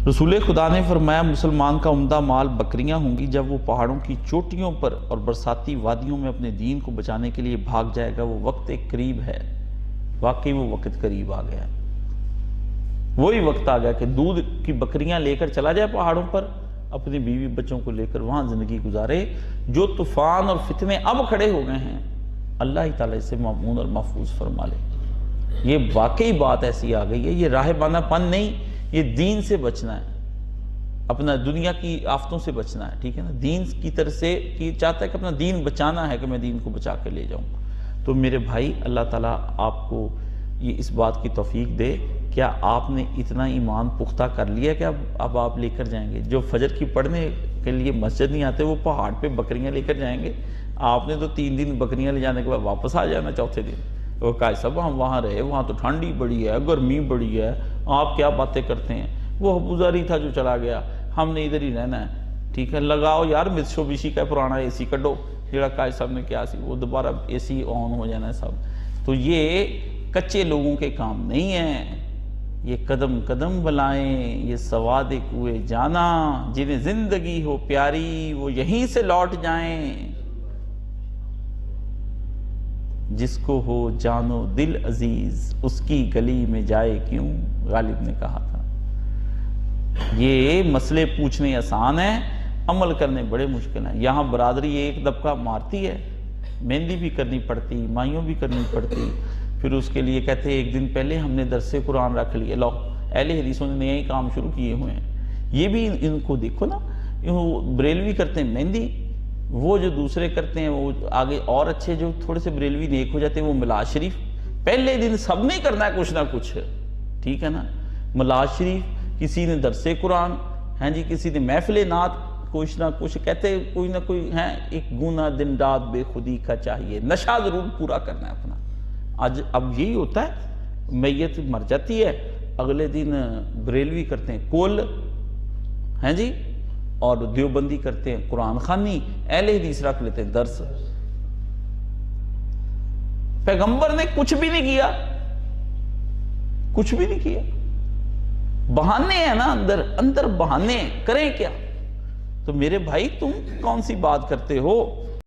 رسول خدا نے فرمایا مسلمان کا عمدہ مال بکریاں ہوں گی، جب وہ پہاڑوں کی چوٹیوں پر اور برساتی وادیوں میں اپنے دین کو بچانے کے لیے بھاگ جائے گا، وہ وقت ایک قریب ہے۔ واقعی وہ وقت قریب آ گیا، وہی وقت آ گیا کہ دودھ کی بکریاں لے کر چلا جائے پہاڑوں پر، اپنی بیوی بچوں کو لے کر وہاں زندگی گزارے۔ جو طوفان اور فتنے اب کھڑے ہو گئے ہیں، اللہ ہی تعالیٰ اسے مامون اور محفوظ فرما لے۔ یہ واقعی بات ایسی آ گئی ہے، یہ راہبانہ پن نہیں، یہ دین سے بچنا ہے، اپنا دنیا کی آفتوں سے بچنا ہے، ٹھیک ہے نا۔ دین کی طرف سے چاہتا ہے کہ اپنا دین بچانا ہے، کہ میں دین کو بچا کے لے جاؤں۔ تو میرے بھائی، اللہ تعالیٰ آپ کو یہ اس بات کی توفیق دے۔ کیا آپ نے اتنا ایمان پختہ کر لیا کہ اب آپ لے کر جائیں گے؟ جو فجر کی پڑھنے کے لیے مسجد نہیں آتے، وہ پہاڑ پہ بکریاں لے کر جائیں گے۔ آپ نے تو 3 دن بکریاں لے جانے کے بعد واپس آ جانا چوتھے دن۔ وہ کہا صاحب ہم وہاں رہے، وہاں تو ٹھنڈی بڑی ہے، گرمی بڑی ہے، آپ کیا باتیں کرتے ہیں؟ وہ ابوذری تھا جو چلا گیا، ہم نے ادھر ہی رہنا ہے، ٹھیک ہے۔ لگاؤ یار متسوبشی کا پرانا اے سی کڈو، جڑا قائد صاحب نے کیا سی، وہ دوبارہ اے سی آن ہو جانا ہے سب۔ تو یہ کچے لوگوں کے کام نہیں ہیں، یہ قدم قدم بلائیں، یہ سواد کوئے جانا، جنہیں زندگی ہو پیاری وہ یہیں سے لوٹ جائیں، جس کو ہو جانو دل عزیز اس کی گلی میں جائے کیوں، غالب نے کہا تھا۔ یہ مسئلے پوچھنے آسان ہیں، عمل کرنے بڑے مشکل ہیں۔ یہاں برادری ایک دبکہ مارتی ہے، مہندی بھی کرنی پڑتی، مائیوں بھی کرنی پڑتی، پھر اس کے لیے کہتے ہیں ایک دن پہلے ہم نے درس قرآن رکھ لیے۔ لو اہل حدیثوں نے نیا ہی کام شروع کیے ہوئے ہیں۔ یہ بھی ان کو دیکھو نا، بریلوی کرتے ہیں مہندی، وہ جو دوسرے کرتے ہیں وہ آگے اور اچھے جو تھوڑے سے بریلوی نیک ہو جاتے ہیں وہ میلاد شریف پہلے دن سب نے کرنا ہے کچھ نہ کچھ، ٹھیک ہے نا۔ میلاد شریف، کسی نے درس قرآن، ہیں جی، کسی نے محفل نعت، کچھ نہ کچھ کہتے ہیں، کوئی نہ کوئی ہیں، ایک گناہ دن رات بے خودی کا چاہیے، نشہ ضرور پورا کرنا ہے اپنا۔ اب یہی ہوتا ہے، میت مر جاتی ہے، اگلے دن بریلوی کرتے ہیں کل، ہیں جی، اور دیوبندی کرتے ہیں قرآن خوانی، اہل حدیث رکھ لیتے ہیں درس۔ پیغمبر نے کچھ بھی نہیں کیا، کچھ بھی نہیں کیا، بہانے ہیں نا، اندر بہانے، کریں کیا؟ تو میرے بھائی تم کون سی بات کرتے ہو؟